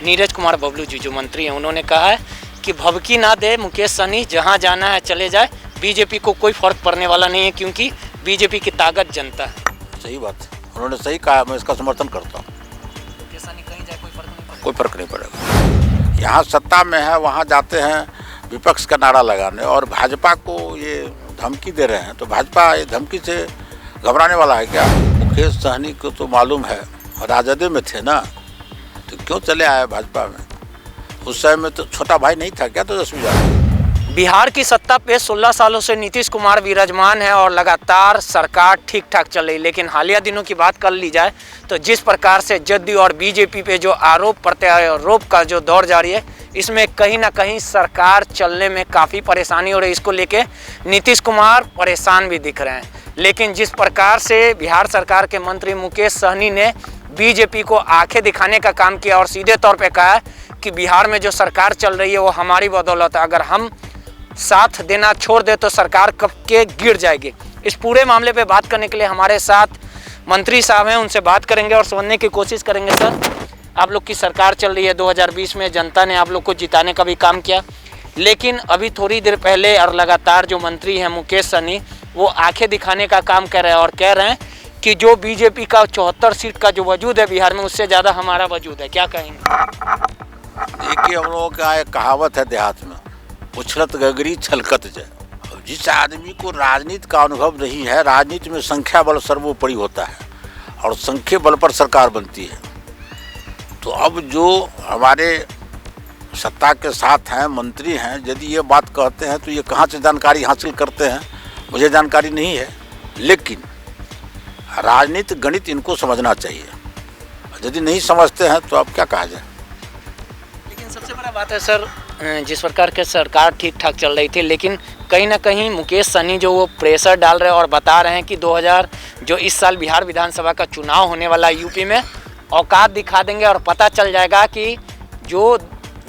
नीरज कुमार बबलू जी जो मंत्री हैं उन्होंने कहा है कि भभकी ना दे मुकेश सहनी, जहां जाना है चले जाए, बीजेपी को कोई फर्क पड़ने वाला नहीं है क्योंकि बीजेपी की ताकत जनता है। सही बात है, उन्होंने सही कहा, मैं इसका समर्थन करता हूँ। मुकेश सहनी कहीं जाए कोई फर्क नहीं पड़ेगा। यहाँ सत्ता में है, वहाँ जाते हैं विपक्ष का नारा लगाने और भाजपा को ये धमकी दे रहे हैं, तो भाजपा ये धमकी से घबराने वाला है क्या? मुकेश सहनी को तो मालूम है, राजद में थे ना, तो क्यों चले आए भाजपा में? उस समय में तो छोटा भाई नहीं था क्या तेजस्वी यादव? बिहार की सत्ता पे 16 सालों से नीतीश कुमार विराजमान है और लगातार सरकार ठीक ठाक चल रही, लेकिन हालिया दिनों की बात कर ली जाए तो जिस प्रकार से जदयू और बीजेपी पे जो आरोप प्रत्यारोप का जो दौर जारी है, इसमें कहीं ना कहीं सरकार चलने में काफ़ी परेशानी हो रही है। इसको लेके नीतीश कुमार परेशान भी दिख रहे हैं। लेकिन जिस प्रकार से बिहार सरकार के मंत्री मुकेश सहनी ने बीजेपी को आंखें दिखाने का काम किया और सीधे तौर पे कहा कि बिहार में जो सरकार चल रही है वो हमारी बदौलत है, अगर हम साथ देना छोड़ दे तो सरकार कब के गिर जाएगी। इस पूरे मामले पे बात करने के लिए हमारे साथ मंत्री साहब हैं, उनसे बात करेंगे और समझने की कोशिश करेंगे। सर, आप लोग की सरकार चल रही है, 2020 में जनता ने आप लोग को जिताने का भी काम किया, लेकिन अभी थोड़ी देर पहले और लगातार जो मंत्री हैं मुकेश सहनी, वो आंखें दिखाने का काम कर रहे हैं और कह रहे हैं कि जो बीजेपी का 74 सीट का जो वजूद है बिहार में, उससे ज़्यादा हमारा वजूद है। क्या कहेंगे? देखिए, हम लोगों का एक कहावत है देहात में, उछलत गगरी छलकत जय। जिस आदमी को राजनीति का अनुभव नहीं है, राजनीति में संख्या बल सर्वोपरि होता है और संख्या बल पर सरकार बनती है। तो अब जो हमारे सत्ता के साथ हैं, मंत्री हैं, यदि ये बात कहते हैं तो ये कहाँ से जानकारी हासिल करते हैं, मुझे जानकारी नहीं है। लेकिन राजनीति गणित इनको समझना चाहिए, यदि नहीं समझते हैं तो अब क्या कहा जाए। लेकिन सबसे बड़ा बात है सर, जिस प्रकार के सरकार ठीक ठाक चल रही थी, लेकिन कहीं ना कहीं मुकेश सहनी जो वो प्रेशर डाल रहे हैं और बता रहे हैं कि 2000 जो इस साल बिहार विधानसभा का चुनाव होने वाला यूपी में, औकात दिखा देंगे और पता चल जाएगा कि जो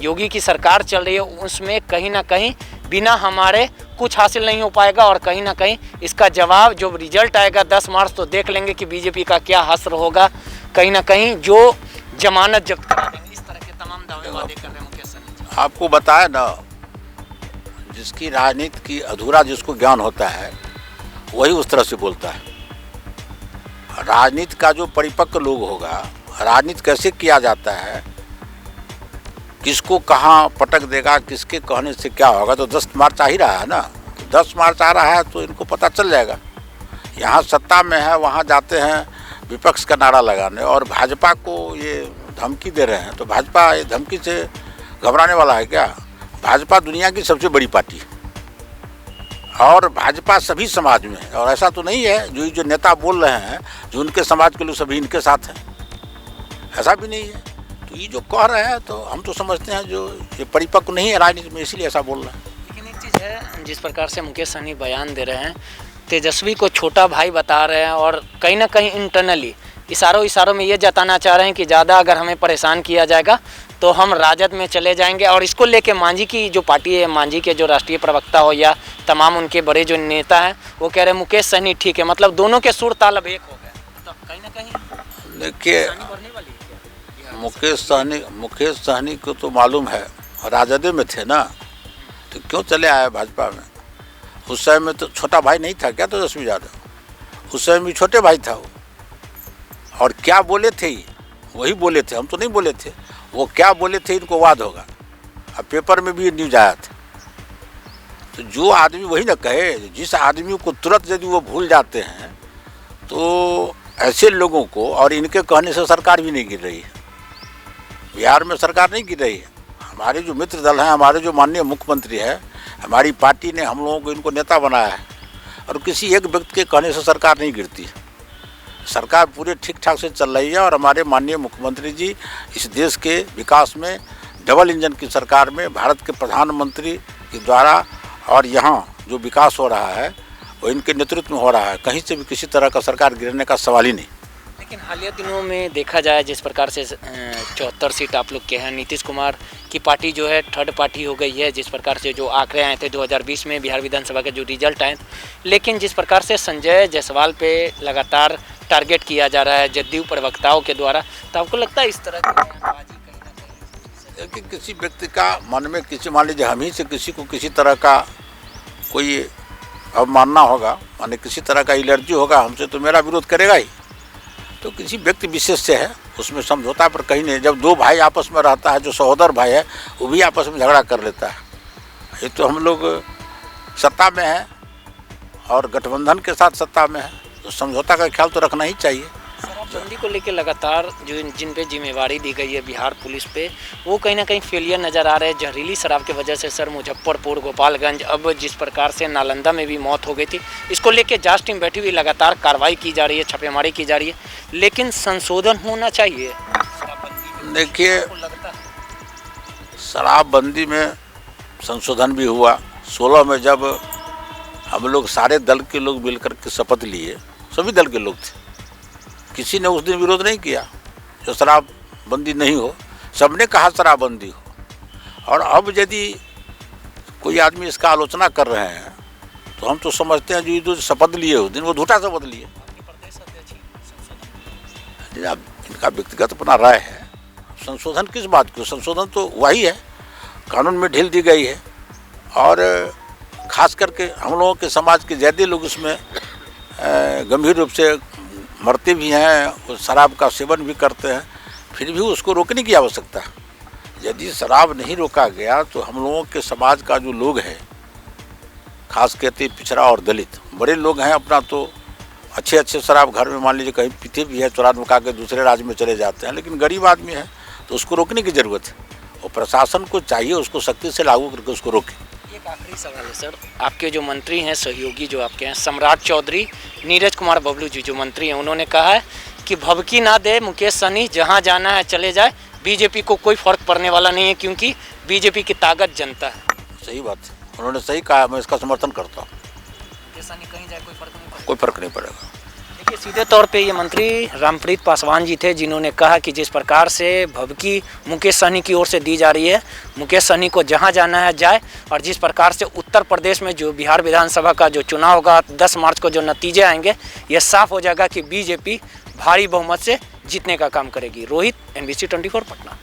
योगी की सरकार चल रही है उसमें कहीं ना कहीं बिना हमारे कुछ हासिल नहीं हो पाएगा और कहीं ना कहीं इसका जवाब जो रिजल्ट आएगा 10 मार्च तो देख लेंगे कि बीजेपी का क्या हश्र होगा। कहीं ना कहीं जो जमानत जब्त करा देंगे, इस तरह के तमाम दावे वादे कर रहे हैं मुकेश सहनी। आपको बताया ना, जिसकी राजनीति की अधूरा जिसको ज्ञान होता है वही उस तरह से बोलता है। राजनीति का जो परिपक्व लोग होगा, राजनीति कैसे किया जाता है, किसको कहाँ पटक देगा, किसके कहने से क्या होगा, तो 10 मार्च आ ही रहा है ना। तो 10 मार्च आ रहा है तो इनको पता चल जाएगा। यहाँ सत्ता में है, वहाँ जाते हैं विपक्ष का नारा लगाने और भाजपा को ये धमकी दे रहे हैं, तो भाजपा ये धमकी से घबराने वाला है क्या? भाजपा दुनिया की सबसे बड़ी पार्टी है और भाजपा सभी समाज में है। और ऐसा तो नहीं है जो नेता बोल रहे हैं जो उनके समाज के लोग सभी इनके साथ हैं, ऐसा भी नहीं है। तो ये जो कह रहे हैं तो हम तो समझते हैं जो ये परिपक्व नहीं है राजनीति में, इसीलिए ऐसा बोल रहे हैं। लेकिन एक चीज़ है, जिस प्रकार से मुकेश सहनी बयान दे रहे हैं, तेजस्वी को छोटा भाई बता रहे हैं और कहीं ना कहीं इंटरनली इशारों में ये जताना चाह रहे हैं कि ज़्यादा अगर हमें परेशान किया जाएगा तो हम राजद में चले जाएंगे। और इसको लेके मांझी की जो पार्टी है, मांझी के जो राष्ट्रीय प्रवक्ता हो या तमाम उनके बड़े जो नेता हैं, वो कह रहे हैं मुकेश सहनी ठीक है, मतलब दोनों के सुर ताल अब एक हो गए। तो कहीं ना कहीं देखिए, मुकेश सहनी को तो मालूम है, राजद में थे ना, तो क्यों चले आए भाजपा में? उस समय में तो छोटा भाई नहीं था क्या तेजस्वी यादव? उस समय में छोटे भाई था वो। और क्या बोले थे, वही बोले थे, हम तो नहीं बोले थे। वो क्या बोले थे इनको वाद होगा, अब पेपर में भी न्यूज आया था। तो जो आदमी वही ना कहे, जिस आदमी को तुरंत यदि वो भूल जाते हैं तो ऐसे लोगों को, और इनके कहने से सरकार भी नहीं गिर रही है, बिहार में सरकार नहीं गिर रही है। हमारे जो मित्र दल हैं, हमारे जो माननीय मुख्यमंत्री है, हमारी पार्टी ने हम लोगों को इनको नेता बनाया है और किसी एक व्यक्ति के कहने से सरकार नहीं गिरती है। सरकार पूरे ठीक ठाक से चल रही है और हमारे माननीय मुख्यमंत्री जी इस देश के विकास में डबल इंजन की सरकार में भारत के प्रधानमंत्री के द्वारा और यहाँ जो विकास हो रहा है वो इनके नेतृत्व में हो रहा है। कहीं से भी किसी तरह का सरकार गिरने का सवाल ही नहीं। लेकिन हालिया दिनों में देखा जाए, जिस प्रकार से 74 सीट आप लोग के हैं, नीतीश कुमार की पार्टी जो है थर्ड पार्टी हो गई है। जिस प्रकार से जो आंकड़े आए थे 2020 में बिहार विधानसभा के जो रिजल्ट आए, लेकिन जिस प्रकार से संजय जायसवाल पे लगातार टारगेट किया जा रहा है जदयू प्रवक्ताओं के द्वारा, तो आपको लगता है इस तरह की बयानबाजी कहीं ना कहीं कि किसी व्यक्ति का मन में किसी, मान लीजिए हम ही से किसी को किसी तरह का कोई अवमानना होगा, माने किसी तरह का एलर्जी होगा हमसे, तो मेरा विरोध करेगा ही। तो किसी व्यक्ति विशेष से है उसमें समझौता पर कहीं नहीं। जब दो भाई आपस में रहता है, जो सहोदर भाई है वो भी आपस में झगड़ा कर लेता है। ये तो हम लोग सत्ता में है और गठबंधन के साथ सत्ता में है, तो समझौता का ख्याल तो रखना ही चाहिए। शराबबंदी को लेकर लगातार जो जिन पे जिम्मेवारी दी गई है बिहार पुलिस पे, वो कहीं ना कहीं फेलियर नज़र आ रहे हैं। जहरीली शराब की वजह से सर मुजफ्फरपुर, गोपालगंज, अब जिस प्रकार से नालंदा में भी मौत हो गई थी, इसको लेकर जांच टीम बैठी हुई, लगातार कार्रवाई की जा रही है, छापेमारी की जा रही है, लेकिन संशोधन होना चाहिए शराबबंदी में। देखिए, शराबबंदी में संशोधन भी हुआ। 16 में जब हम लोग सारे दल के लोग मिलकर के शपथ लिए, सभी दल के लोग थे, किसी ने उस दिन विरोध नहीं किया जो शराबबंदी नहीं हो। सबने कहा शराबबंदी हो। और अब यदि कोई आदमी इसका आलोचना कर रहे हैं तो हम तो समझते हैं जो शपथ लिए उस दिन वो झूठा शपथ लिए। अब इनका व्यक्तिगत अपना राय है। संशोधन किस बात की? संशोधन तो वही है, कानून में ढील दी गई है। और ख़ास करके हम लोगों के समाज के ज़्यादा लोग इसमें गंभीर रूप से मरते भी हैं, शराब का सेवन भी करते हैं, फिर भी उसको रोकने की आवश्यकता है। यदि शराब नहीं रोका गया तो हम लोगों के समाज का जो लोग हैं, खास करके पिछड़ा और दलित, बड़े लोग हैं अपना, तो अच्छे शराब घर में मान लीजिए कहीं पीते भी है, चुरा नुका के दूसरे राज्य में चले जाते हैं, लेकिन गरीब आदमी है तो उसको रोकने की ज़रूरत है और प्रशासन को चाहिए उसको सख्ती से लागू करके उसको रोके। एक आखिरी सवाल है सर, आपके जो मंत्री हैं, सहयोगी जो आपके हैं, सम्राट चौधरी, नीरज कुमार बबलू जी जो मंत्री हैं, उन्होंने कहा है कि भभकी ना दे मुकेश सहनी, जहां जाना है चले जाए, बीजेपी को कोई फर्क पड़ने वाला नहीं है क्योंकि बीजेपी की ताकत जनता है। सही बात है, उन्होंने सही कहा, मैं इसका समर्थन करता हूँ। मुकेश सहनी कहीं जाए कोई फर्क नहीं पड़ेगा। देखिए, सीधे तौर पे ये मंत्री रामप्रीत पासवान जी थे जिन्होंने कहा कि जिस प्रकार से भभकी मुकेश सहनी की ओर से दी जा रही है, मुकेश सहनी को जहां जाना है जाए, और जिस प्रकार से उत्तर प्रदेश में जो बिहार विधानसभा का जो चुनाव होगा 10 मार्च को, जो नतीजे आएंगे, ये साफ हो जाएगा कि बीजेपी भारी बहुमत से जीतने का काम करेगी। रोहित, NBC 24 पटना।